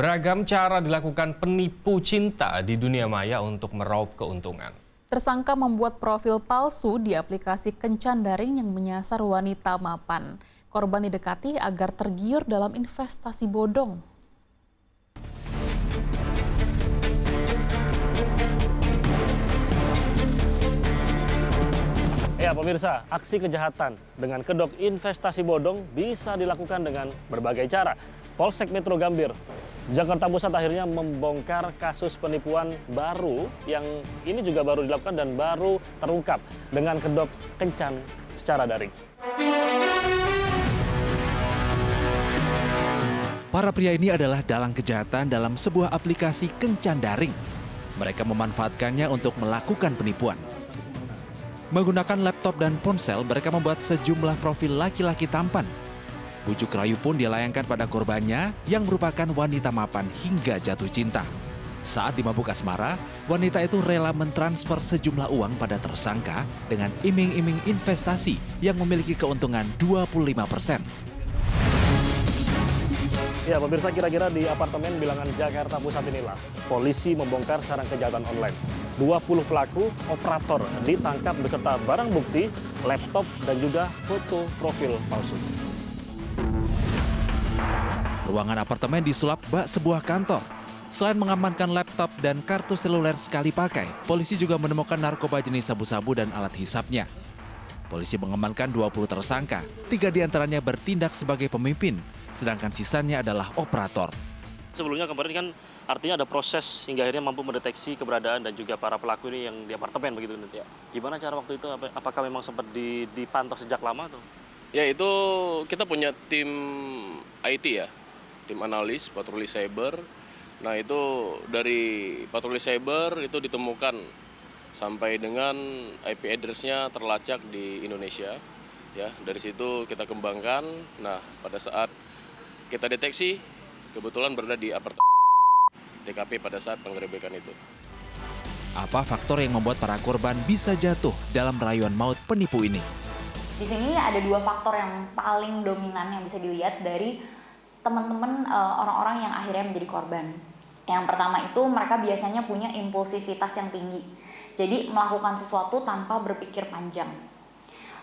Beragam cara dilakukan penipu cinta di dunia maya untuk meraup keuntungan. Tersangka membuat profil palsu di aplikasi kencan daring yang menyasar wanita mapan. Korban didekati agar tergiur dalam investasi bodong. Ya pemirsa, aksi kejahatan dengan kedok investasi bodong bisa dilakukan dengan berbagai cara. Polsek Metro Gambir, Jakarta Pusat akhirnya membongkar kasus penipuan baru yang ini juga baru dilakukan dan baru terungkap dengan kedok kencan secara daring. Para pria ini adalah dalang kejahatan dalam sebuah aplikasi kencan daring. Mereka memanfaatkannya untuk melakukan penipuan. Menggunakan laptop dan ponsel, mereka membuat sejumlah profil laki-laki tampan. Bujuk rayu pun dilayangkan pada korbannya yang merupakan wanita mapan hingga jatuh cinta. Saat di mabuk asmara, wanita itu rela mentransfer sejumlah uang pada tersangka dengan iming-iming investasi yang memiliki keuntungan 25%. Ya pemirsa, kira-kira di apartemen bilangan Jakarta Pusat inilah polisi membongkar sarang kejahatan online. 20 pelaku operator ditangkap beserta barang bukti, laptop, dan juga foto profil palsu. Ruangan apartemen disulap bak sebuah kantor. Selain mengamankan laptop dan kartu seluler sekali pakai, polisi juga menemukan narkoba jenis sabu-sabu dan alat hisapnya. Polisi mengamankan 20 tersangka, 3 diantaranya bertindak sebagai pemimpin, sedangkan sisanya adalah operator. Sebelumnya kemarin kan artinya ada proses hingga akhirnya mampu mendeteksi keberadaan dan juga para pelaku ini yang di apartemen begitu. Ya. Gimana cara waktu itu? Apakah memang sempat dipantau sejak lama atau? Ya itu kita punya tim IT ya, tim analis patroli cyber. Nah itu dari patroli cyber itu ditemukan sampai dengan IP address-nya terlacak di Indonesia. Ya dari situ kita kembangkan. Nah pada saat kita deteksi kebetulan berada di apartemen TKP pada saat penggerebekan itu. Apa faktor yang membuat para korban bisa jatuh dalam rayuan maut penipu ini? Di sini ada 2 faktor yang paling dominan yang bisa dilihat dari teman-teman orang-orang yang akhirnya menjadi korban. Yang pertama itu mereka biasanya punya impulsivitas yang tinggi. Jadi melakukan sesuatu tanpa berpikir panjang.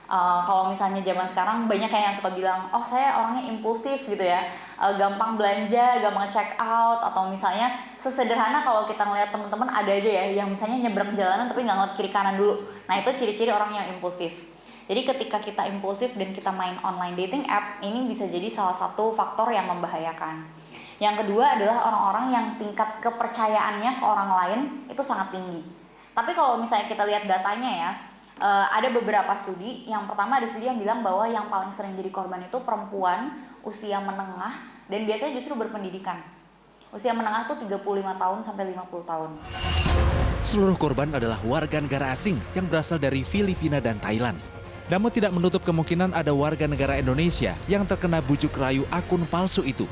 Kalau misalnya zaman sekarang banyak yang suka bilang, oh saya orangnya impulsif gitu ya, gampang belanja, gampang check out, atau misalnya sesederhana kalau kita ngeliat teman-teman ada aja ya yang misalnya nyebrang jalanan tapi nggak ngeliat kiri kanan dulu. Nah itu ciri-ciri orang yang impulsif. Jadi ketika kita impulsif dan kita main online dating app, ini bisa jadi salah satu faktor yang membahayakan. Yang kedua adalah orang-orang yang tingkat kepercayaannya ke orang lain itu sangat tinggi. Tapi kalau misalnya kita lihat datanya ya, ada beberapa studi. Yang pertama ada studi yang bilang bahwa yang paling sering jadi korban itu perempuan usia menengah dan biasanya justru berpendidikan. Usia menengah tuh 35 tahun sampai 50 tahun. Seluruh korban adalah warga negara asing yang berasal dari Filipina dan Thailand. Namun tidak menutup kemungkinan ada warga negara Indonesia yang terkena bujuk rayu akun palsu itu.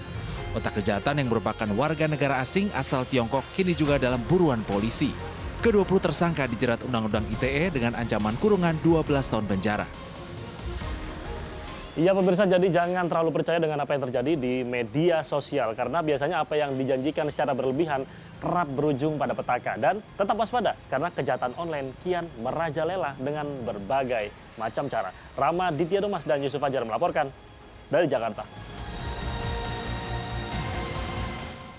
Otak kejahatan yang merupakan warga negara asing asal Tiongkok kini juga dalam buruan polisi. Ke-20 tersangka dijerat Undang-Undang ITE dengan ancaman kurungan 12 tahun penjara. Iya pemirsa, jadi jangan terlalu percaya dengan apa yang terjadi di media sosial. Karena biasanya apa yang dijanjikan secara berlebihan kerap berujung pada petaka. Dan tetap waspada karena kejahatan online kian merajalela dengan berbagai macam cara. Rama Ditya Domas dan Yusuf Fajar melaporkan dari Jakarta.